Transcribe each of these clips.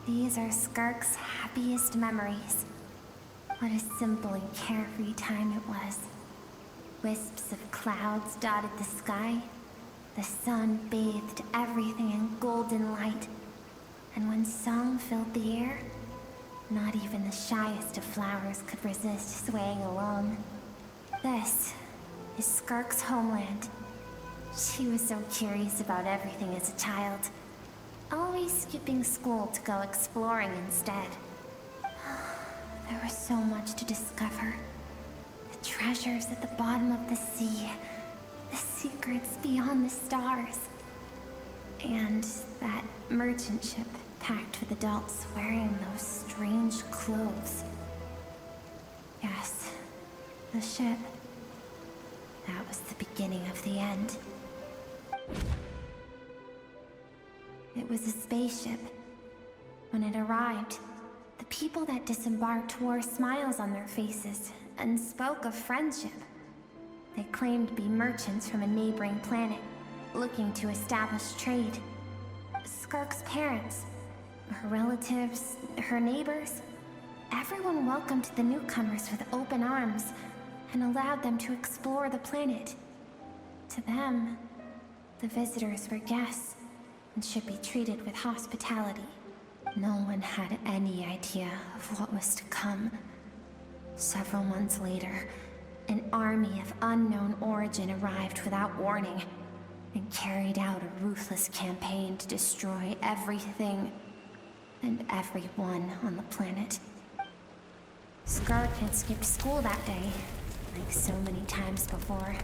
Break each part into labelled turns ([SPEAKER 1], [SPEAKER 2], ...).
[SPEAKER 1] These are Skirk's happiest memories. What a simple and carefree time it was. Wisps of clouds dotted the sky. The sun bathed everything in golden light. And when song filled the air, not even the shyest of flowers could resist swaying along. This is Skirk's homeland. She was so curious about everything as a child, always skipping school to go exploring instead. There was so much to discover. The treasures at the bottom of the sea, the secrets beyond the stars, and that merchant ship packed with adults wearing those strange clothes. Yes, the ship. That was the beginning of the end. It was a spaceship. When it arrived, the people that disembarked wore smiles on their faces and spoke of friendship. They claimed to be merchants from a neighboring planet, looking to establish trade. Skirk's parents, her relatives, her neighbors, everyone welcomed the newcomers with open arms and allowed them to explore the planet. To them, the visitors were guests and should be treated with hospitality. No one had any idea of what was to come. Several months later, an army of unknown origin arrived without warning and carried out a ruthless campaign to destroy everything and everyone on the planet. Skirk had skipped school that day, like so many times before,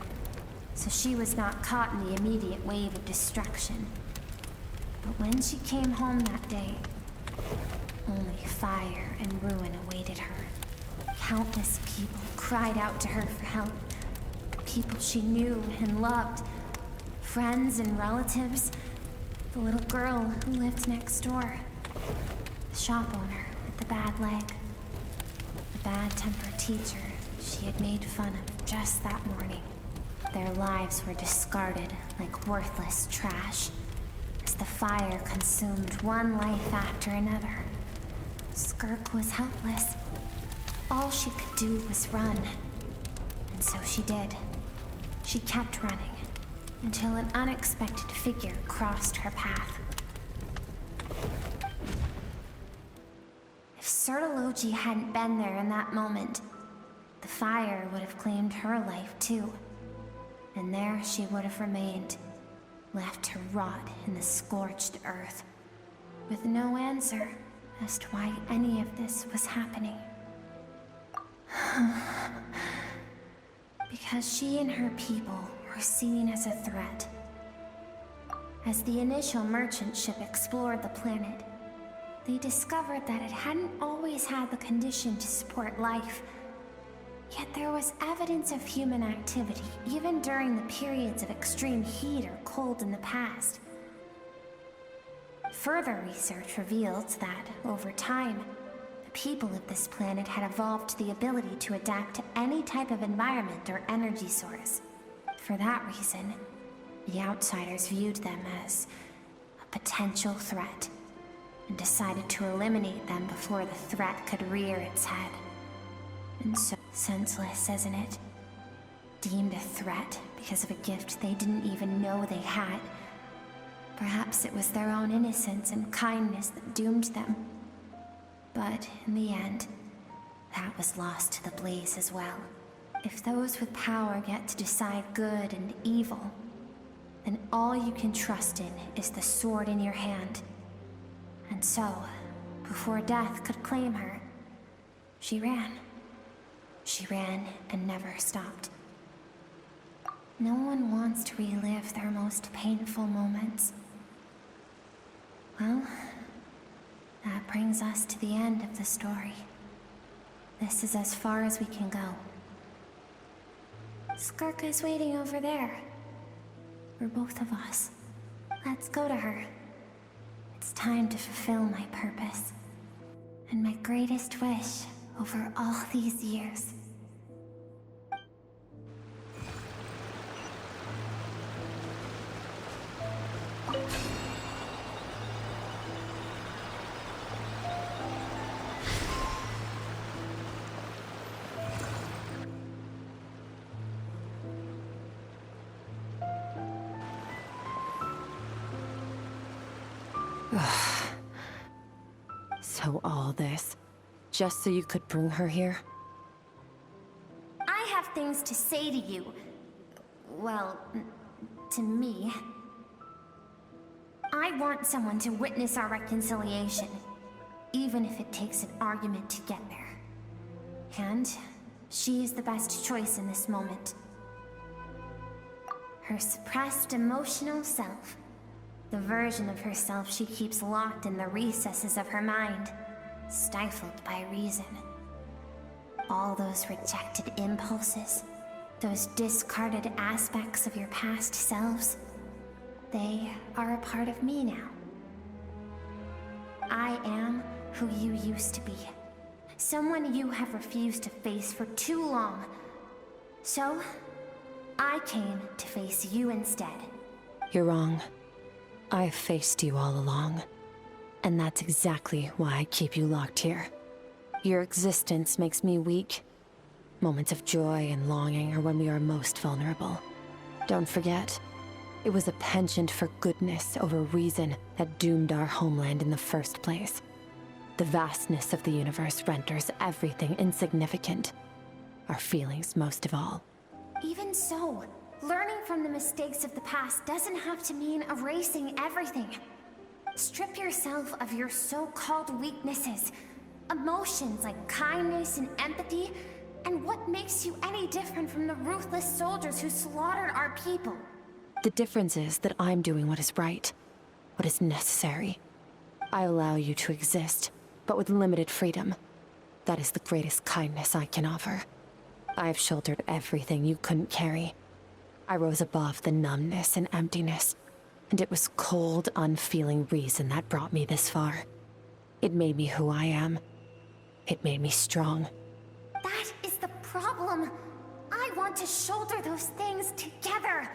[SPEAKER 1] so she was not caught in the immediate wave of destruction. But when she came home that day, only fire and ruin awaited her. Countless people cried out to her for help. People she knew and loved. Friends and relatives. The little girl who lived next door. The shop owner with the bad leg. The bad-tempered teacher she had made fun of just that morning. Their lives were discarded like worthless trash as the fire consumed one life after another. Skirk was helpless. All she could do was run. And so she did. She kept running until an unexpected figure crossed her path. If Sertology hadn't been there in that moment, the fire would have claimed her life too. And there she would have remained, left to rot in the scorched earth, with no answer as to why any of this was happening. Because she and her people were seen as a threat. As the initial merchant ship explored the planet, they discovered that it hadn't always had the condition to support life. Yet there was evidence of human activity, even during the periods of extreme heat or cold in the past. Further research revealed that, over time, the people of this planet had evolved the ability to adapt to any type of environment or energy source. For that reason, the outsiders viewed them as a potential threat, and decided to eliminate them before the threat could rear its head. And so senseless, isn't it? Deemed a threat because of a gift they didn't even know they had. Perhaps it was their own innocence and kindness that doomed them. But in the end, that was lost to the blaze as well. If those with power get to decide good and evil, then all you can trust in is the sword in your hand. And so, before death could claim her, she ran. She ran and never stopped. No one wants to relive their most painful moments. Well, that brings us to the end of the story. This is as far as we can go. Skirk is waiting over there. For both of us. Let's go to her. It's time to fulfill my purpose. And my greatest wish over all these years.
[SPEAKER 2] So all this, just so you could bring her here?
[SPEAKER 1] I have things to say to you. Well, to me. I want someone to witness our reconciliation, even if it takes an argument to get there. And she is the best choice in this moment. Her suppressed emotional self. The version of herself she keeps locked in the recesses of her mind, stifled by reason. All those rejected impulses, those discarded aspects of your past selves, they are a part of me now. I am who you used to be. Someone you have refused to face for too long. So, I came to face you instead.
[SPEAKER 2] You're wrong. I've faced you all along. And that's exactly why I keep you locked here. Your existence makes me weak. Moments of joy and longing are when we are most vulnerable. Don't forget, it was a penchant for goodness over reason that doomed our homeland in the first place. The vastness of the universe renders everything insignificant. Our feelings most of all.
[SPEAKER 1] Even so, learning from the mistakes of the past doesn't have to mean erasing everything. Strip yourself of your so-called weaknesses, emotions like kindness and empathy, and what makes you any different from the ruthless soldiers who slaughtered our people?
[SPEAKER 2] The difference is that I'm doing what is right, what is necessary. I allow you to exist, but with limited freedom. That is the greatest kindness I can offer. I've shouldered everything you couldn't carry. I rose above the numbness and emptiness, and it was cold, unfeeling reason that brought me this far. It made me who I am. It made me strong.
[SPEAKER 1] That is the problem. I want to shoulder those things together.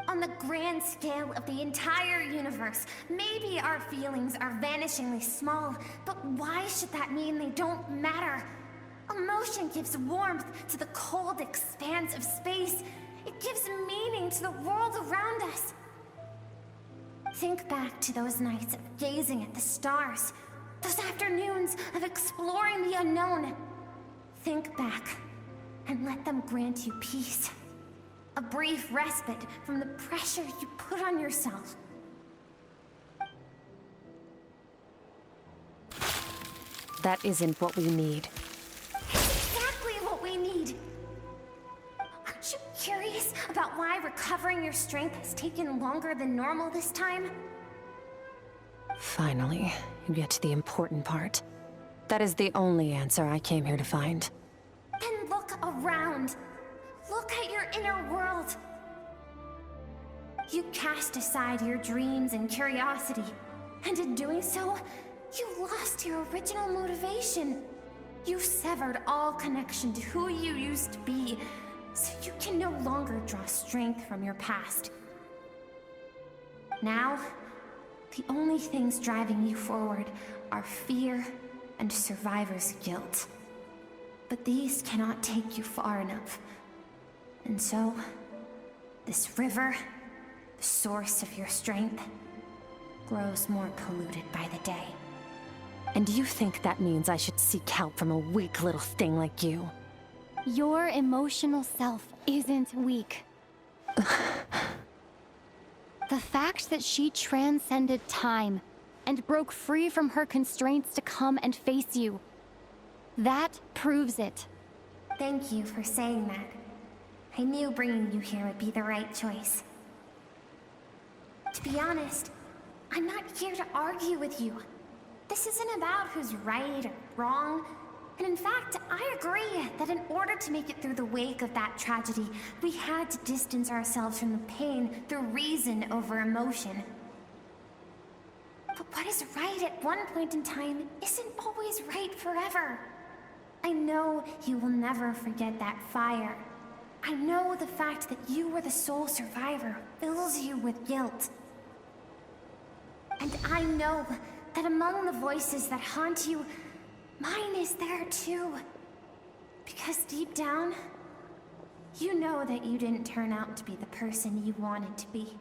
[SPEAKER 1] On the grand scale of the entire universe, maybe our feelings are vanishingly small, but why should that mean they don't matter? Emotion gives warmth to the cold expanse of space. It gives meaning to the world around us. Think back to those nights of gazing at the stars, those afternoons of exploring the unknown. Think back, and let them grant you peace. A brief respite from the pressure you put on yourself.
[SPEAKER 2] That isn't what we need.
[SPEAKER 1] It's exactly what we need. Aren't you curious about why recovering your strength has taken longer than normal this time?
[SPEAKER 2] Finally, you get to the important part. That is the only answer I came here to find.
[SPEAKER 1] Then look around. Look at your inner world. You cast aside your dreams and curiosity, and in doing so, you lost your original motivation. You severed all connection to who you used to be, so you can no longer draw strength from your past. Now, the only things driving you forward are fear and survivor's guilt. But these cannot take you far enough. And so, this river, the source of your strength, grows more polluted by the day.
[SPEAKER 2] And you think that means I should seek help from a weak little thing like you?
[SPEAKER 3] Your emotional self isn't weak. The fact that she transcended time and broke free from her constraints to come and face you, that proves it.
[SPEAKER 1] Thank you for saying that. I knew bringing you here would be the right choice. To be honest, I'm not here to argue with you. This isn't about who's right or wrong. And in fact, I agree that in order to make it through the wake of that tragedy, we had to distance ourselves from the pain through reason over emotion. But what is right at one point in time isn't always right forever. I know you will never forget that fire. I know the fact that you were the sole survivor fills you with guilt. And I know that among the voices that haunt you, mine is there too. Because deep down, you know that you didn't turn out to be the person you wanted to be.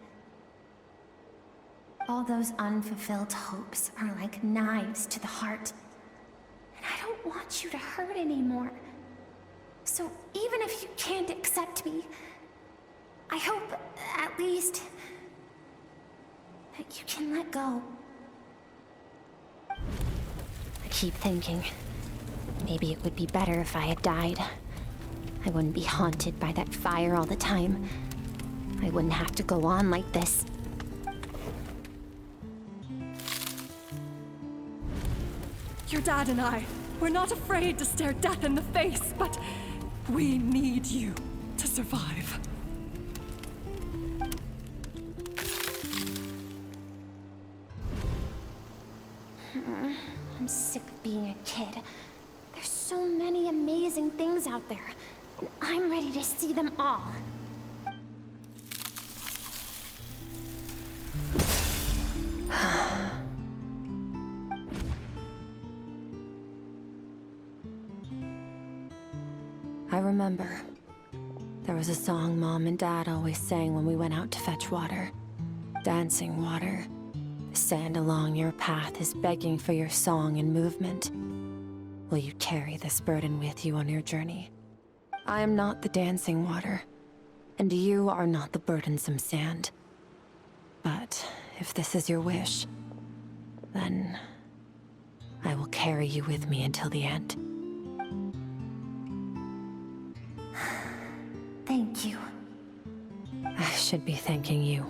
[SPEAKER 1] All those unfulfilled hopes are like knives to the heart. And I don't want you to hurt anymore. So even if you can't accept me, I hope, at least, that you can let go.
[SPEAKER 2] I keep thinking, maybe it would be better if I had died. I wouldn't be haunted by that fire all the time. I wouldn't have to go on like this.
[SPEAKER 4] Your dad and I, we're not afraid to stare death in the face, but we need you to survive.
[SPEAKER 1] I'm sick of being a kid. There's so many amazing things out there, and I'm ready to see them all.
[SPEAKER 2] I remember. There was a song Mom and Dad always sang when we went out to fetch water. Dancing water. The sand along your path is begging for your song and movement. Will you carry this burden with you on your journey? I am not the dancing water, and you are not the burdensome sand. But if this is your wish, then I will carry you with me until the end.
[SPEAKER 1] Thank you.
[SPEAKER 2] I should be thanking you.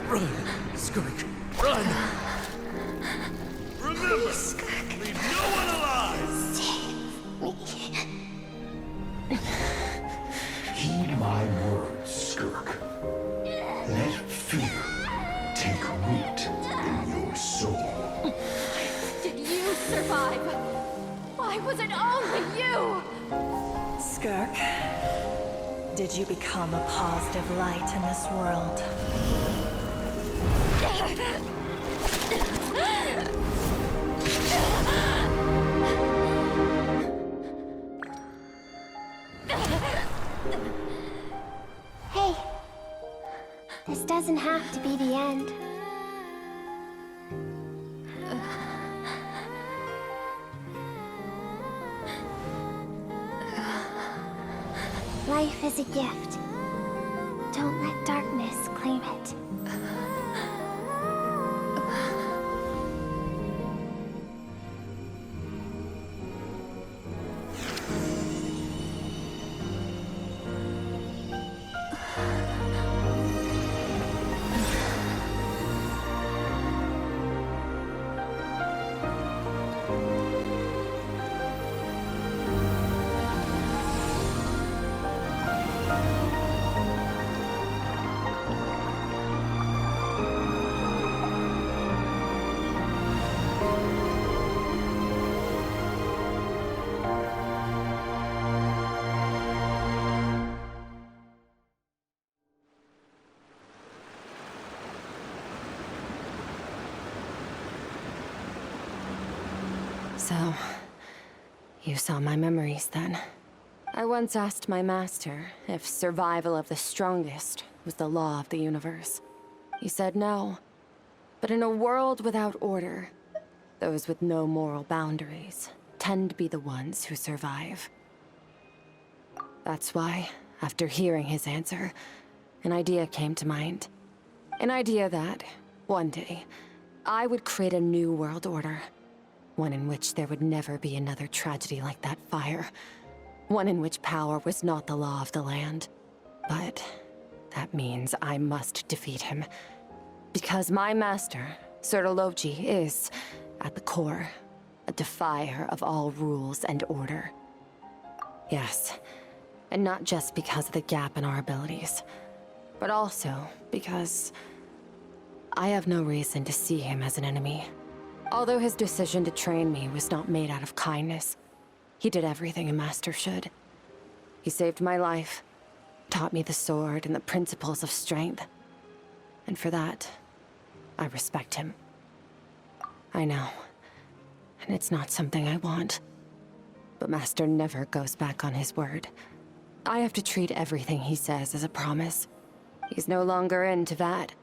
[SPEAKER 5] Run, Skirk, run! Remember, leave no one alive!
[SPEAKER 6] Heed my words, Skirk. Let fear take root in your soul.
[SPEAKER 3] Did you survive? Why was it only you?
[SPEAKER 4] Skirk, did you become a positive light in this world?
[SPEAKER 1] Hey, this doesn't have to be the end. Life is a gift. Don't let darkness claim it.
[SPEAKER 2] So, you saw my memories then. I once asked my master if survival of the strongest was the law of the universe. He said no. But in a world without order, those with no moral boundaries tend to be the ones who survive. That's why, after hearing his answer, an idea came to mind. An idea that, one day, I would create a new world order. One in which there would never be another tragedy like that fire. One in which power was not the law of the land, but That means I must defeat him. Because my master, Sir Logi, is, at the core, a defier of all rules and order. Yes, and not just because of the gap in our abilities, but also because I have no reason to see him as an enemy. Although his decision to train me was not made out of kindness, he did everything a master should. He saved my life, taught me the sword and the principles of strength. And for that, I respect him. I know, and it's not something I want. But Master never goes back on his word. I have to treat everything he says as a promise. He's no longer into that,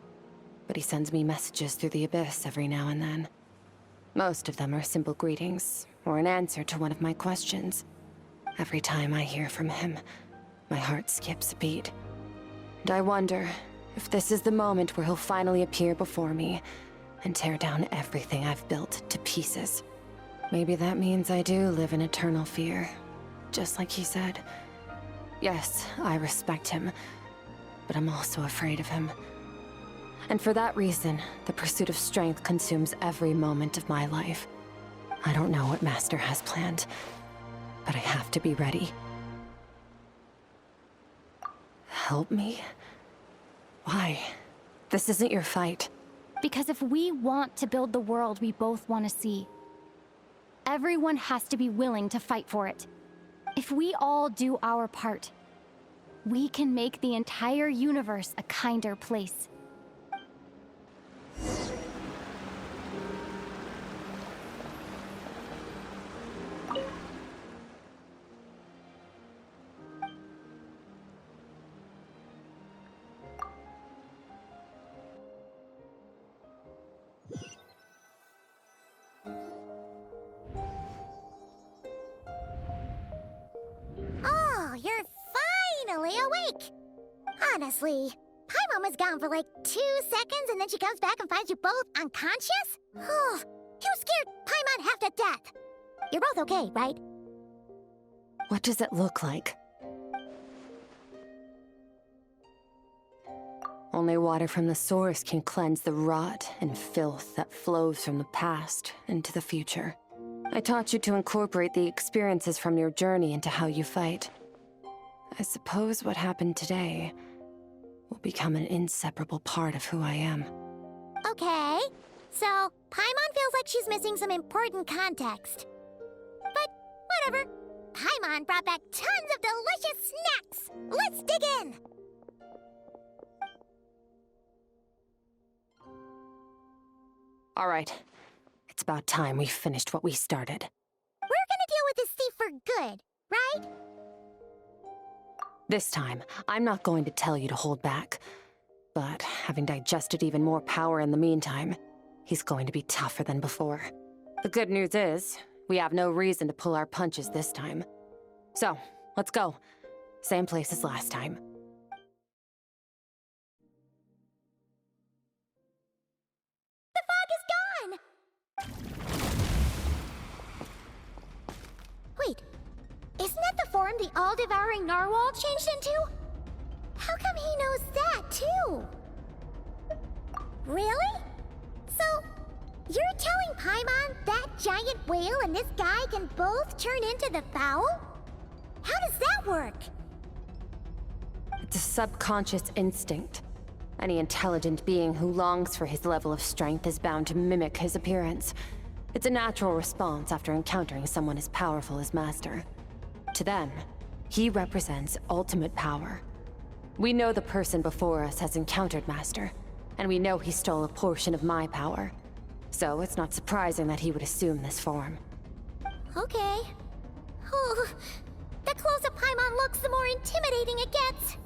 [SPEAKER 2] but he sends me messages through the Abyss every now and then. Most of them are simple greetings, or an answer to one of my questions. Every time I hear from him, my heart skips a beat. And I wonder if this is the moment where he'll finally appear before me and tear down everything I've built to pieces. Maybe that means I do live in eternal fear, just like he said. Yes, I respect him, but I'm also afraid of him. And for that reason, the pursuit of strength consumes every moment of my life. I don't know what Master has planned, but I have to be ready. Help me? Why? This isn't your fight.
[SPEAKER 3] Because if we want to build the world we both want to see, everyone has to be willing to fight for it. If we all do our part, we can make the entire universe a kinder place.
[SPEAKER 7] Oh, you're finally awake! Honestly, Paimon was gone for like 2 seconds and then she comes back and finds you both unconscious? Oh, you scared Paimon half to death! You're both okay, right?
[SPEAKER 2] What does it look like? Only water from the source can cleanse the rot and filth that flows from the past into the future. I taught you to incorporate the experiences from your journey into how you fight. I suppose what happened today will become an inseparable part of who I am.
[SPEAKER 7] Okay, so Paimon feels like she's missing some important context. But whatever. Paimon brought back tons of delicious snacks! Let's dig in!
[SPEAKER 2] All right. It's about time we finished what we started.
[SPEAKER 7] We're gonna deal with this thief for good, right?
[SPEAKER 2] This time, I'm not going to tell you to hold back. But having digested even more power in the meantime, he's going to be tougher than before. The good news is, we have no reason to pull our punches this time. So, let's go. Same place as last time.
[SPEAKER 7] The fog is gone! Wait, isn't that the form the all-devouring narwhal changed into? How come he knows that, too? Really? So, you're telling Paimon that giant whale and this guy can both turn into the fowl? How does that work?
[SPEAKER 2] It's a subconscious instinct. Any intelligent being who longs for his level of strength is bound to mimic his appearance. It's a natural response after encountering someone as powerful as Master. To them, he represents ultimate power. We know the person before us has encountered Master, and we know he stole a portion of my power. So it's not surprising that he would assume this form.
[SPEAKER 7] Okay. Oh, the closer Paimon looks, the more intimidating it gets.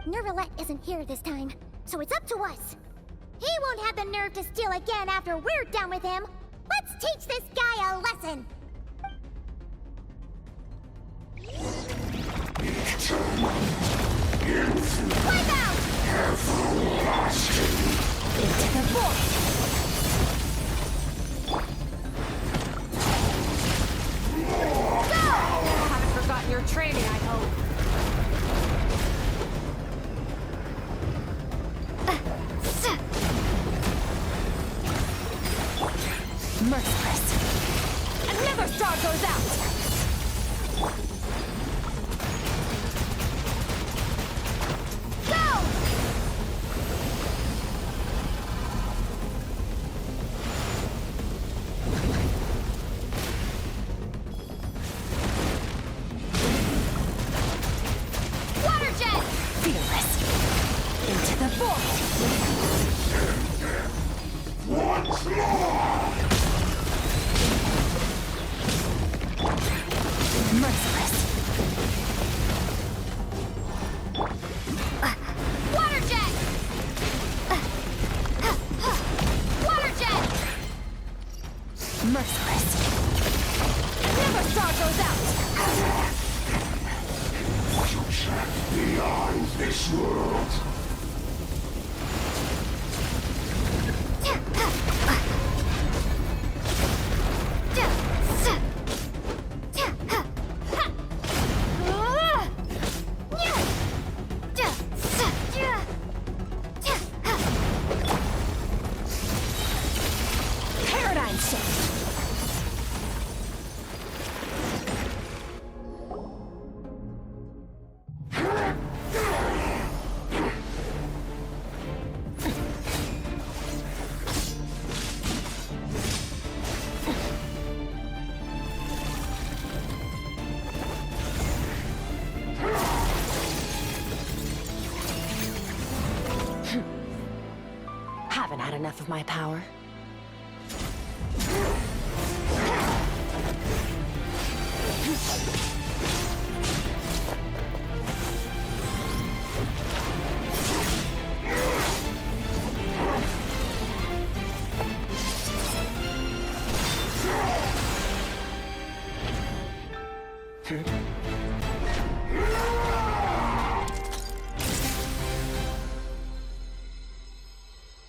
[SPEAKER 7] Nervalette isn't here this time, so it's up to us. He won't have the nerve to steal again after we're done with him. Let's teach this guy a lesson. Wipe out! Into the void! Go!
[SPEAKER 2] Haven't forgotten your training, I hope.
[SPEAKER 3] Merciless. Another star goes out!
[SPEAKER 2] Haven't had enough of my power.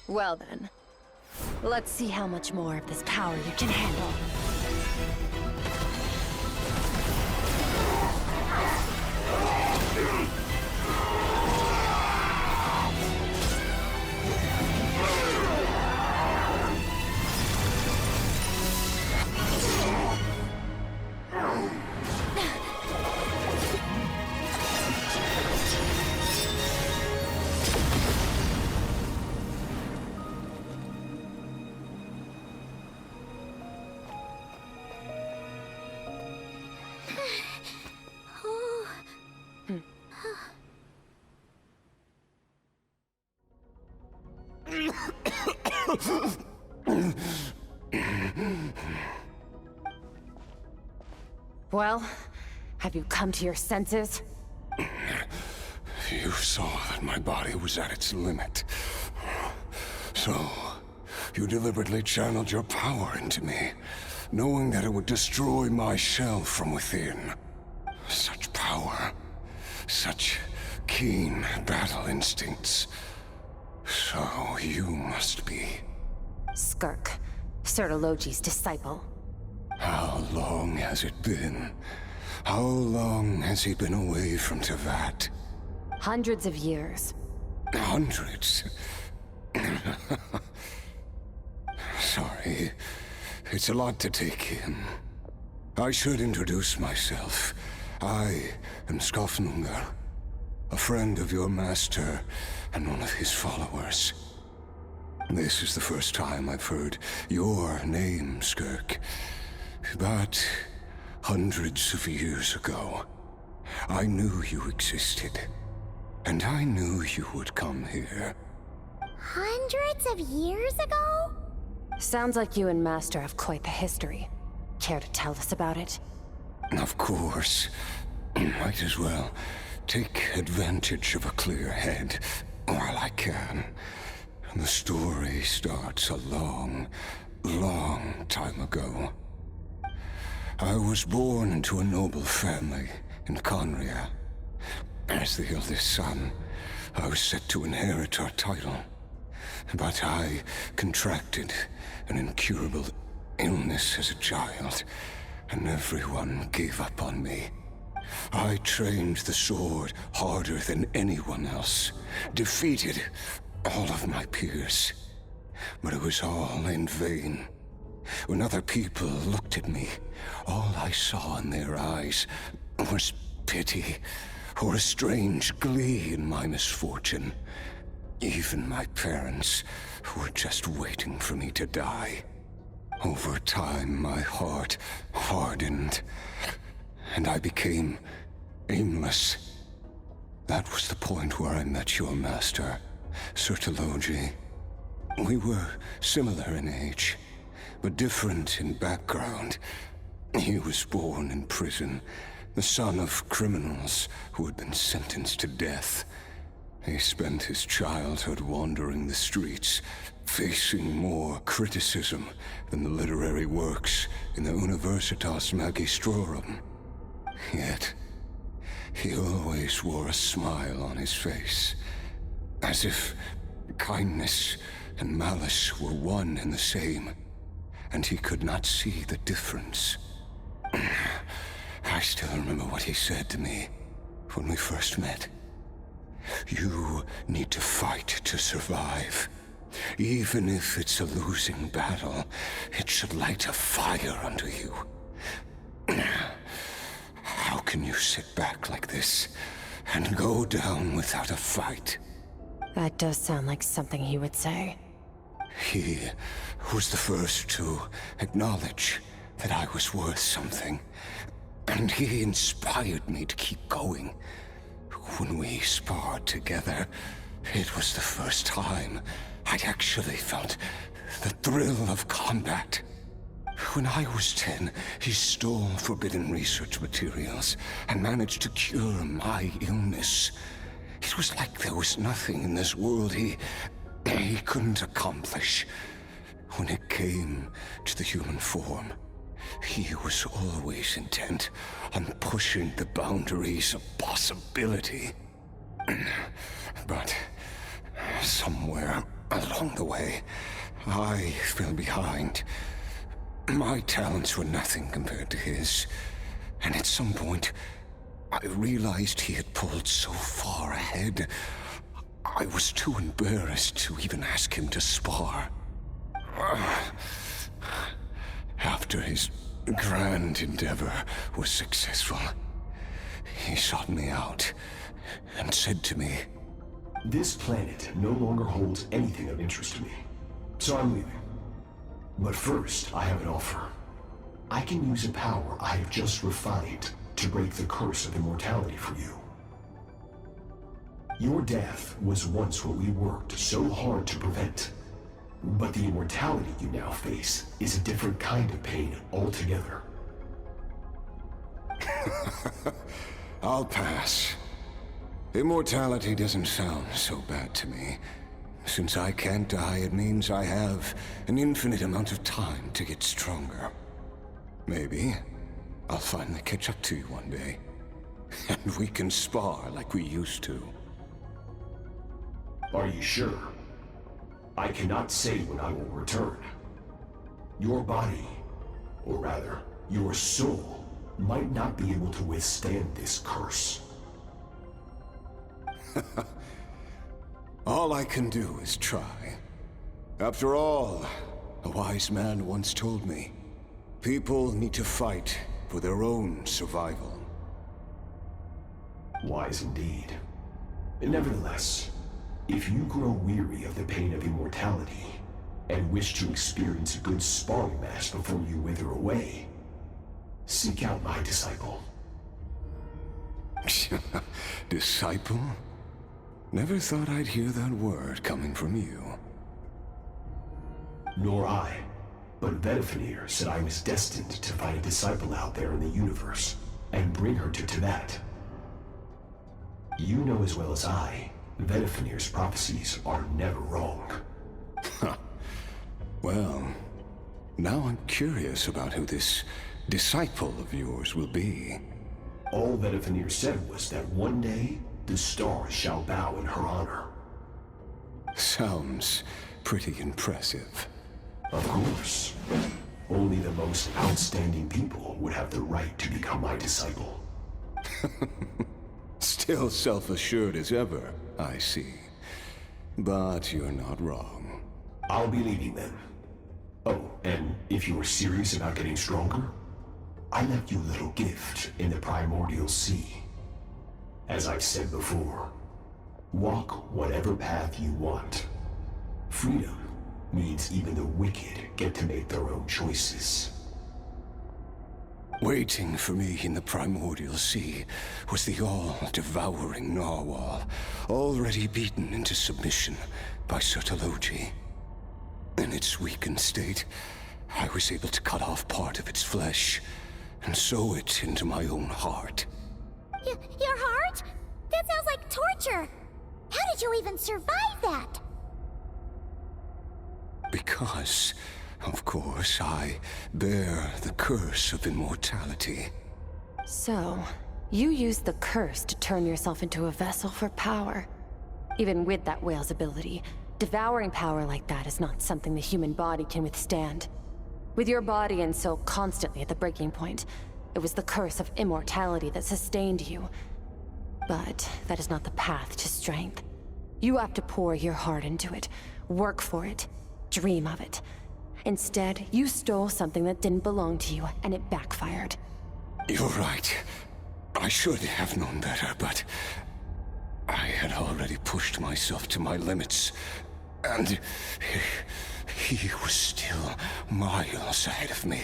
[SPEAKER 2] Well then, let's see how much more of this power you can handle. Well, have you come to your senses?
[SPEAKER 6] You saw that my body was at its limit. So, you deliberately channeled your power into me, knowing that it would destroy my shell from within. Such power, such keen battle instincts. So you must be...
[SPEAKER 2] Skirk, Sertologi's disciple.
[SPEAKER 6] How long has it been? How long has he been away from Tevat?
[SPEAKER 2] Hundreds of years.
[SPEAKER 6] Hundreds? Sorry, it's a lot to take in. I should introduce myself. I am Skofnungar, a friend of your master and one of his followers. This is the first time I've heard your name, Skirk. But hundreds of years ago, I knew you existed. And I knew you would come here.
[SPEAKER 7] Hundreds of years ago?
[SPEAKER 2] Sounds like you and Master have quite the history. Care to tell us about it?
[SPEAKER 6] Of course. Might as well take advantage of a clear head while I can. The story starts a long, long time ago. I was born into a noble family in Conria. As the eldest son, I was set to inherit our title. But I contracted an incurable illness as a child, and everyone gave up on me. I trained the sword harder than anyone else, defeated all of my peers. But it was all in vain. When other people looked at me, all I saw in their eyes was pity, or a strange glee in my misfortune. Even my parents were just waiting for me to die. Over time, my heart hardened, and I became aimless. That was the point where I met your master, Sir Taloji. We were similar in age, but different in background. He was born in prison, the son of criminals who had been sentenced to death. He spent his childhood wandering the streets, facing more criticism than the literary works in the Universitas Magistrorum. Yet, he always wore a smile on his face, as if kindness and malice were one and the same, and he could not see the difference. I still remember what he said to me when we first met. You need to fight to survive. Even if it's a losing battle, it should light a fire under you. How can you sit back like this and go down without a fight?
[SPEAKER 2] That does sound like something he would say.
[SPEAKER 6] He was the first to acknowledge that I was worth something, and he inspired me to keep going. When we sparred together, it was the first time I'd actually felt the thrill of combat. When I was 10, he stole forbidden research materials and managed to cure my illness. It was like there was nothing in this world he couldn't accomplish. When it came to the human form, he was always intent on pushing the boundaries of possibility. But somewhere along the way, I fell behind. My talents were nothing compared to his, and at some point, I realized he had pulled so far ahead, I was too embarrassed to even ask him to spar. After his grand endeavor was successful, he sought me out and said to me,
[SPEAKER 8] "This planet no longer holds anything of interest to me, so I'm leaving. But first, I have an offer. I can use a power I have just refined to break the curse of immortality for you. Your death was once what we worked so hard to prevent. But the immortality you now face is a different kind of pain altogether."
[SPEAKER 6] I'll pass. Immortality doesn't sound so bad to me. Since I can't die, it means I have an infinite amount of time to get stronger. Maybe I'll finally catch up to you one day, and we can spar like we used to.
[SPEAKER 8] Are you sure? I cannot say when I will return. Your body, or rather, your soul, might not be able to withstand this curse.
[SPEAKER 6] All I can do is try. After all, a wise man once told me, people need to fight for their own survival.
[SPEAKER 8] Wise indeed. Nevertheless, if you grow weary of the pain of immortality, and wish to experience a good sparring match before you wither away, seek out my disciple.
[SPEAKER 6] Disciple? Never thought I'd hear that word coming from you.
[SPEAKER 8] Nor I. But Vedifenir said I was destined to find a disciple out there in the universe, and bring her to Tibet. You know as well as I, Vedifenir's prophecies are never wrong.
[SPEAKER 6] Well, now I'm curious about who this disciple of yours will be.
[SPEAKER 8] All Vedifenir said was that one day, the stars shall bow in her honor.
[SPEAKER 6] Sounds pretty impressive.
[SPEAKER 8] Of course. Only the most outstanding people would have the right to become my disciple.
[SPEAKER 6] Still self-assured as ever, I see. But you're not wrong.
[SPEAKER 8] I'll be leaving then. Oh, and if you were serious about getting stronger, I left you a little gift in the primordial sea. As I've said before, walk whatever path you want. Freedom means even the wicked get to make their own choices.
[SPEAKER 6] Waiting for me in the primordial sea was the all-devouring narwhal, already beaten into submission by Sertologi. In its weakened state, I was able to cut off part of its flesh and sew it into my own heart.
[SPEAKER 7] Your heart? That sounds like torture! How did you even survive that?
[SPEAKER 6] Because, of course, I bear the curse of immortality.
[SPEAKER 2] So, you used the curse to turn yourself into a vessel for power. Even with that whale's ability, devouring power like that is not something the human body can withstand. With your body and so constantly at the breaking point, it was the curse of immortality that sustained you. But that is not the path to strength. You have to pour your heart into it, work for it, dream of it. Instead, you stole something that didn't belong to you, and it backfired.
[SPEAKER 6] You're right. I should have known better, but I had already pushed myself to my limits, and he was still miles ahead of me.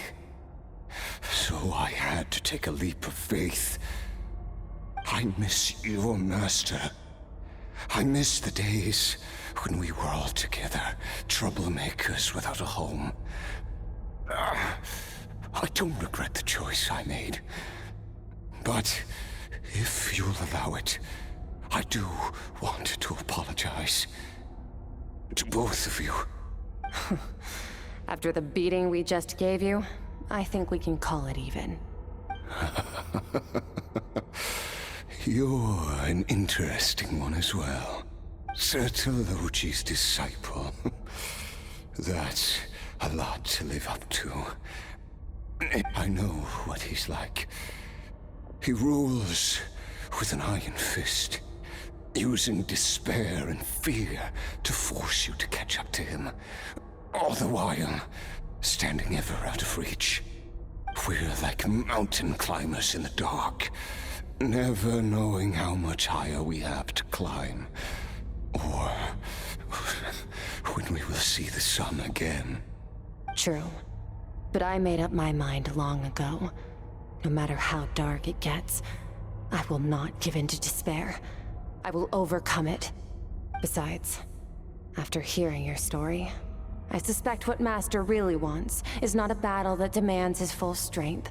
[SPEAKER 6] So I had to take a leap of faith. I miss your master. I miss the days when we were all together, troublemakers without a home. I don't regret the choice I made. But if you'll allow it, I do want to apologize. To both of you.
[SPEAKER 2] After the beating we just gave you, I think we can call it even.
[SPEAKER 6] You're an interesting one as well. Sertologi's disciple. That's a lot to live up to. I know what he's like. He rules with an iron fist, using despair and fear to force you to catch up to him, all the while standing ever out of reach. We're like mountain climbers in the dark, never knowing how much higher we have to climb, or when we will see the sun again.
[SPEAKER 2] True. But I made up my mind long ago. No matter how dark it gets, I will not give in to despair. I will overcome it. Besides, after hearing your story, I suspect what Master really wants is not a battle that demands his full strength,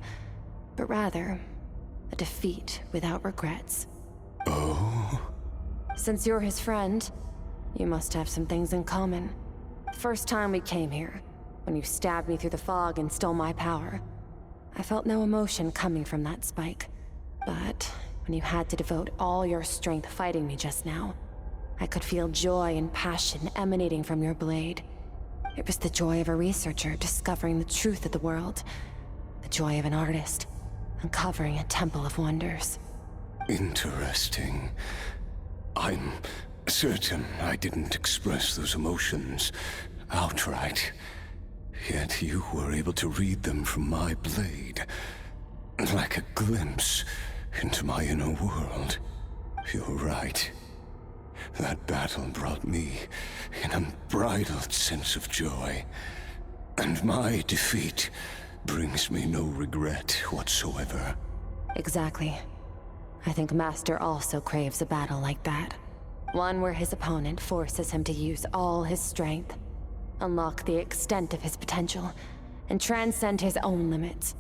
[SPEAKER 2] but rather a defeat without regrets.
[SPEAKER 6] Oh?
[SPEAKER 2] Since you're his friend, you must have some things in common. First time we came here, when you stabbed me through the fog and stole my power, I felt no emotion coming from that spike. But when you had to devote all your strength fighting me just now, I could feel joy and passion emanating from your blade. It was the joy of a researcher discovering the truth of the world. The joy of an artist uncovering a temple of wonders.
[SPEAKER 6] Interesting. I'm certain I didn't express those emotions outright. Yet you were able to read them from my blade, like a glimpse into my inner world. You're right. That battle brought me an unbridled sense of joy, and my defeat brings me no regret whatsoever.
[SPEAKER 2] Exactly. I think Master also craves a battle like that. One where his opponent forces him to use all his strength, unlock the extent of his potential, and transcend his own limits.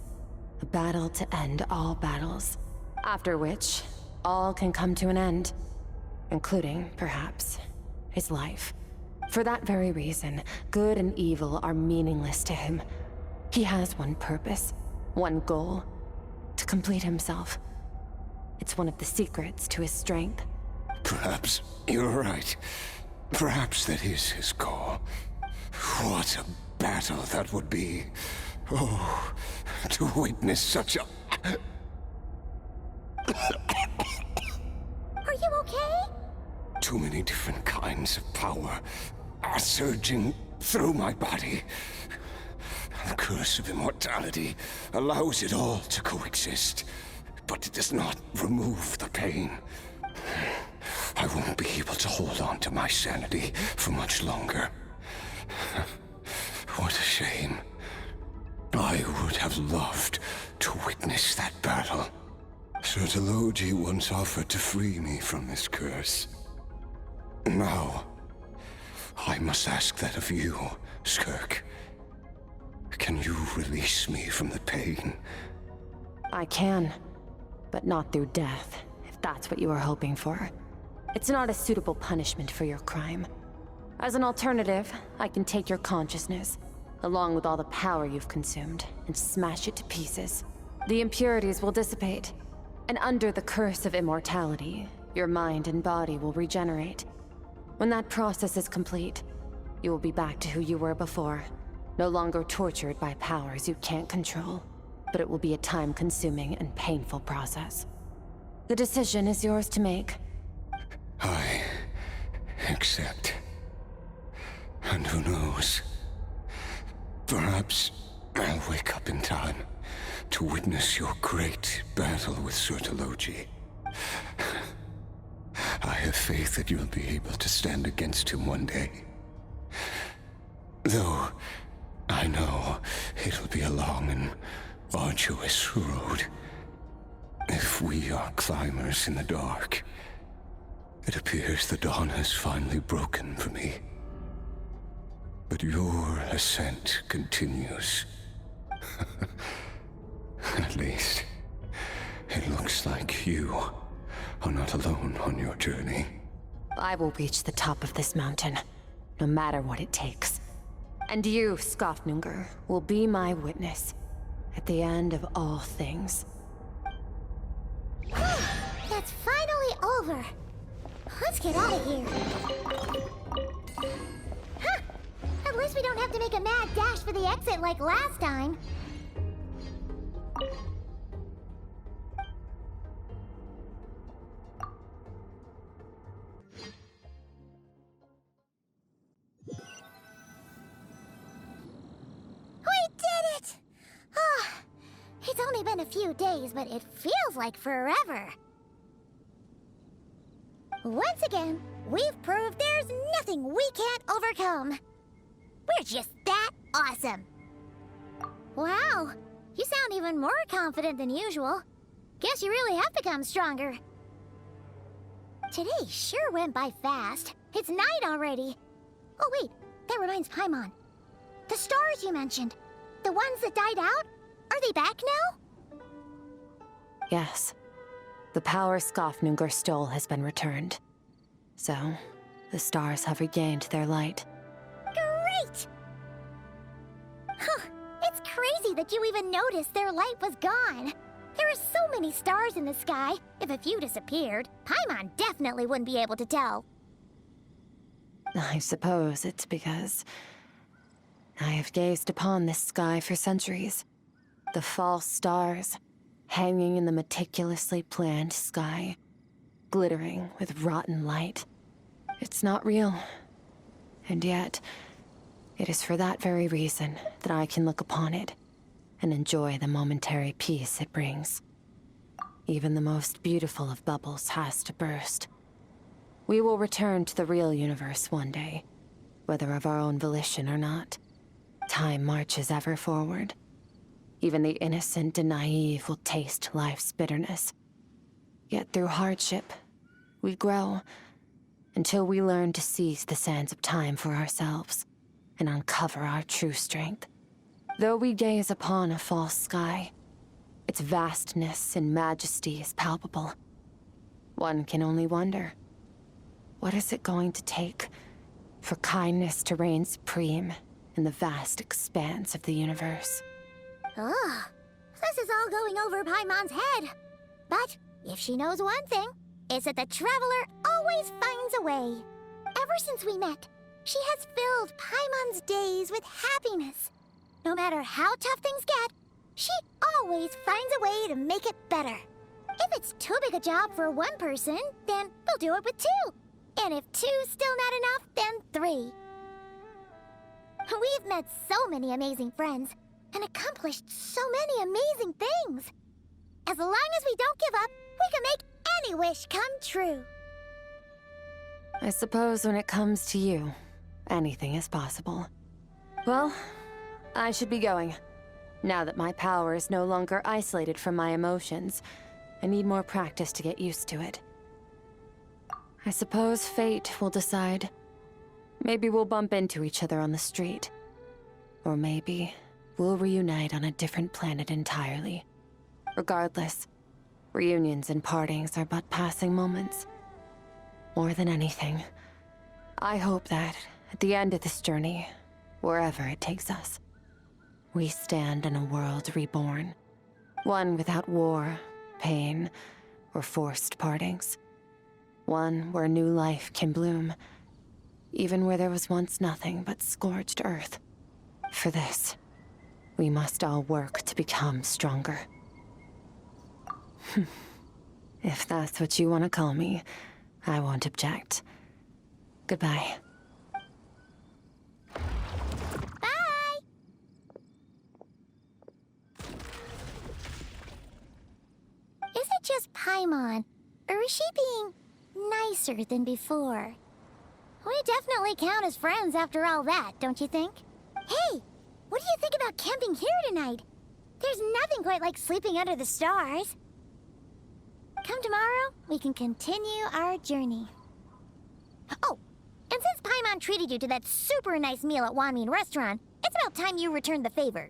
[SPEAKER 2] A battle to end all battles. After which, all can come to an end. Including, perhaps, his life. For that very reason, good and evil are meaningless to him. He has one purpose, one goal: to complete himself. It's one of the secrets to his strength.
[SPEAKER 6] Perhaps you're right. Perhaps that is his call. What a battle that would be. Oh, to witness such a...
[SPEAKER 7] Are you okay?
[SPEAKER 6] Too many different kinds of power are surging through my body. curse of immortality allows it all to coexist, but it does not remove the pain. I won't be able to hold on to my sanity for much longer. What a shame. I would have loved to witness that battle. Sertologi once offered to free me from this curse. Now, I must ask that of you, Skirk. Can you release me from the pain?
[SPEAKER 2] I can, but not through death, if that's what you are hoping for. It's not a suitable punishment for your crime. As an alternative, I can take your consciousness, along with all the power you've consumed, and smash it to pieces. The impurities will dissipate, and under the curse of immortality, your mind and body will regenerate. When that process is complete, you will be back to who you were before, no longer tortured by powers you can't control, but it will be a time-consuming and painful process. The decision is yours to make.
[SPEAKER 6] I accept. And who knows? Perhaps I'll wake up in time to witness your great battle with Sertologi. I have faith that you'll be able to stand against him one day. Though I know it'll be a long and arduous road. If we are climbers in the dark, it appears the dawn has finally broken for me. But your ascent continues. At least, it looks like you are not alone on your journey.
[SPEAKER 2] I will reach the top of this mountain, no matter what it takes. And you, Skofnunger, will be my witness at the end of all things.
[SPEAKER 7] That's finally over. Let's get out of here. Huh! At least we don't have to make a mad dash for the exit like last time. We did it! Ah, it's only been a few days, but it feels like forever. Once again, we've proved there's nothing we can't overcome. We're just that awesome. Wow, you sound even more confident than usual. Guess you really have become stronger. Today sure went by fast. It's night already. Oh wait, that reminds Paimon. The stars you mentioned, the ones that died out, are they back now?
[SPEAKER 2] Yes. The power Skofnunger stole has been returned. So, the stars have regained their light.
[SPEAKER 7] Great! Huh, it's crazy that you even noticed their light was gone. There are so many stars in the sky. If a few disappeared, Paimon definitely wouldn't be able to tell.
[SPEAKER 2] I suppose it's because I have gazed upon this sky for centuries. The false stars, hanging in the meticulously planned sky, glittering with rotten light. It's not real. And yet, it is for that very reason that I can look upon it and enjoy the momentary peace it brings. Even the most beautiful of bubbles has to burst. We will return to the real universe one day, whether of our own volition or not. Time marches ever forward. Even the innocent and naive will taste life's bitterness. Yet through hardship, we grow until we learn to seize the sands of time for ourselves and uncover our true strength. Though we gaze upon a false sky, its vastness and majesty is palpable. One can only wonder, what is it going to take for kindness to reign supreme in the vast expanse of the universe?
[SPEAKER 7] Ugh, this is all going over Paimon's head. But if she knows one thing, it's that the Traveler always finds a way. Ever since we met, she has filled Paimon's days with happiness. No matter how tough things get, she always finds a way to make it better. If it's too big a job for one person, then we'll do it with two. And if two's still not enough, then three. We've met so many amazing friends, and accomplished so many amazing things. As long as we don't give up, we can make any wish come true.
[SPEAKER 2] I suppose when it comes to you, anything is possible. Well, I should be going. Now that my power is no longer isolated from my emotions, I need more practice to get used to it. I suppose fate will decide. Maybe we'll bump into each other on the street. Or maybe we'll reunite on a different planet entirely. Regardless, reunions and partings are but passing moments. More than anything, I hope that, at the end of this journey, wherever it takes us, we stand in a world reborn. One without war, pain, or forced partings. One where new life can bloom, even where there was once nothing but scorched earth. For this, we must all work to become stronger. If that's what you want to call me, I won't object. Goodbye.
[SPEAKER 7] Bye! Is it just Paimon, or is she being nicer than before? We definitely count as friends after all that, don't you think? Hey, what do you think about camping here tonight? There's nothing quite like sleeping under the stars. Come tomorrow, we can continue our journey. Oh, and since Paimon treated you to that super nice meal at Wanmin Restaurant, it's about time you returned the favor.